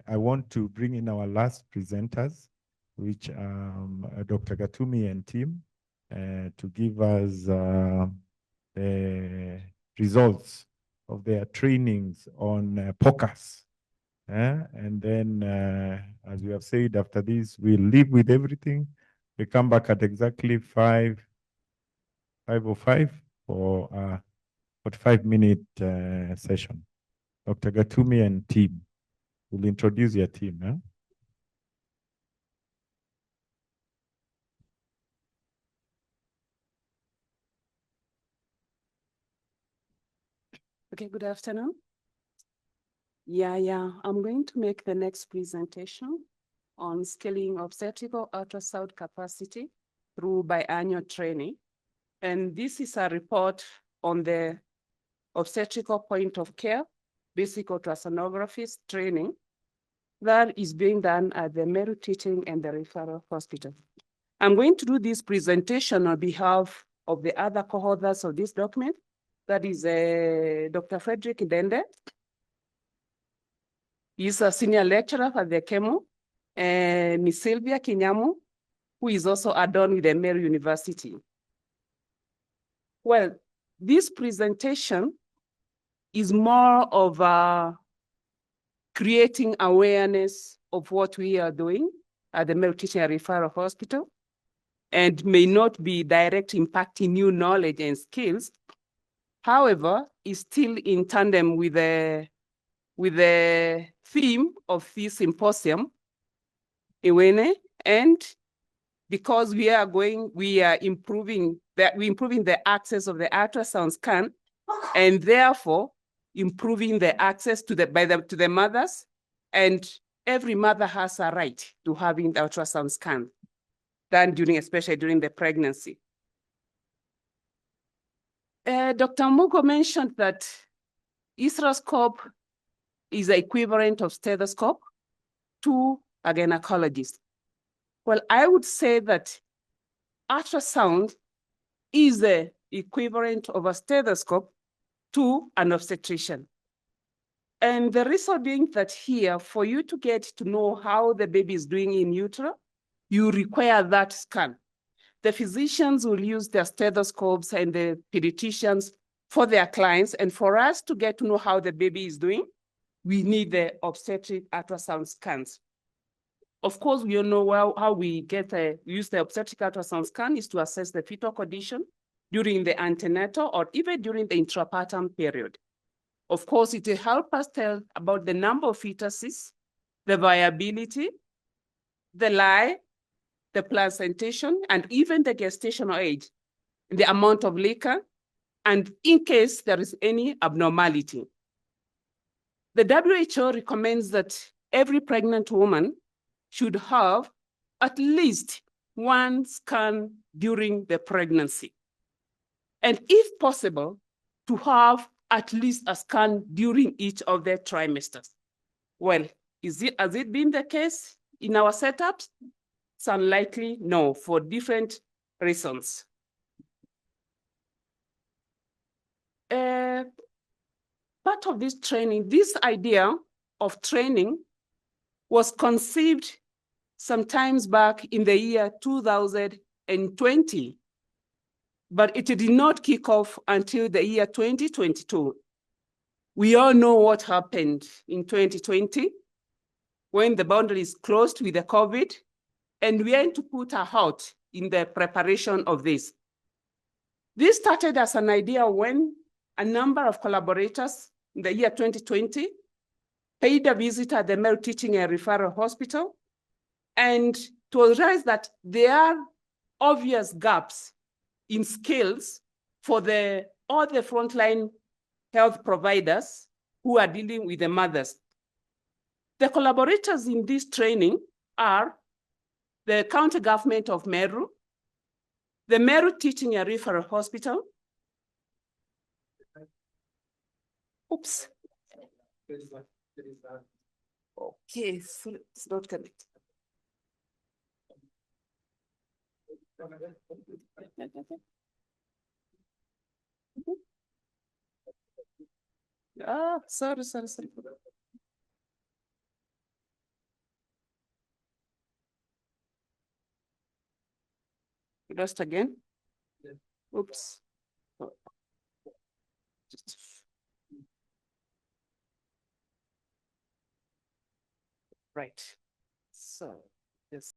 I want to bring in our last presenters, which Dr. Gatumi and team, to give us the results of their trainings on POCUS. And then, as we have said, after this, we'll leave with everything. We come back at exactly 5:05 for a 45-minute session. Dr. Gatumi and team will introduce your team. Okay, good afternoon. I'm going to make the next presentation on scaling obstetrical ultrasound capacity through biannual training. And this is a report on the obstetrical point of care, basic ultrasonography training that is being done at the Meru Trh and the referral hospital. I'm going to do this presentation on behalf of the other co-authors of this document. That is Dr. Frederick Dende. He's a senior lecturer at the Kinyanmu, and Ms. Sylvia Kinyanmu, who is also a don with the Meru University. Well, this presentation is more of creating awareness of what we are doing at the Meru Trh and Referral Hospital, and may not be direct impacting new knowledge and skills. However, is still in tandem with the theme of this symposium, Iwene, and because we are improving the access of the ultrasound scan, and therefore improving the access to the mothers, and every mother has a right to having the ultrasound scan done especially during the pregnancy. Dr. Mugo mentioned that hysteroscope is the equivalent of stethoscope to a gynecologist. Well, I would say that ultrasound is the equivalent of a stethoscope to an obstetrician. And the reason being that here, for you to get to know how the baby is doing in utero, you require that scan. The physicians will use their stethoscopes and the pediatricians for their clients. And for us to get to know how the baby is doing, we need the obstetric ultrasound scans. Of course, we all know how we use the obstetric ultrasound scan is to assess the fetal condition during the antenatal or even during the intrapartum period. Of course, it will help us tell about the number of fetuses, the viability, the lie, the placentation, and even the gestational age, the amount of liquor, and in case there is any abnormality. The WHO recommends that every pregnant woman should have at least one scan during the pregnancy. And if possible, to have at least a scan during each of the trimesters. Well, has it been the case in our setups? It's unlikely, no, for different reasons. Part of this training, this idea of training was conceived sometimes back in the year 2020, but it did not kick off until the year 2022. We all know what happened in 2020 when the boundaries closed with the COVID, and we had to put a halt in the preparation of this. This started as an idea when a number of collaborators in the year 2020 paid a visit at the Meru Trh and Referral Hospital, and to realize that there are obvious gaps in skills for all the frontline health providers who are dealing with the mothers. The collaborators in this training are the county government of Meru, the Meru Trh and Referral Hospital. Oops. Okay, so it's not connected. Sorry. lost again. Oops. Oh. Right. So, yes.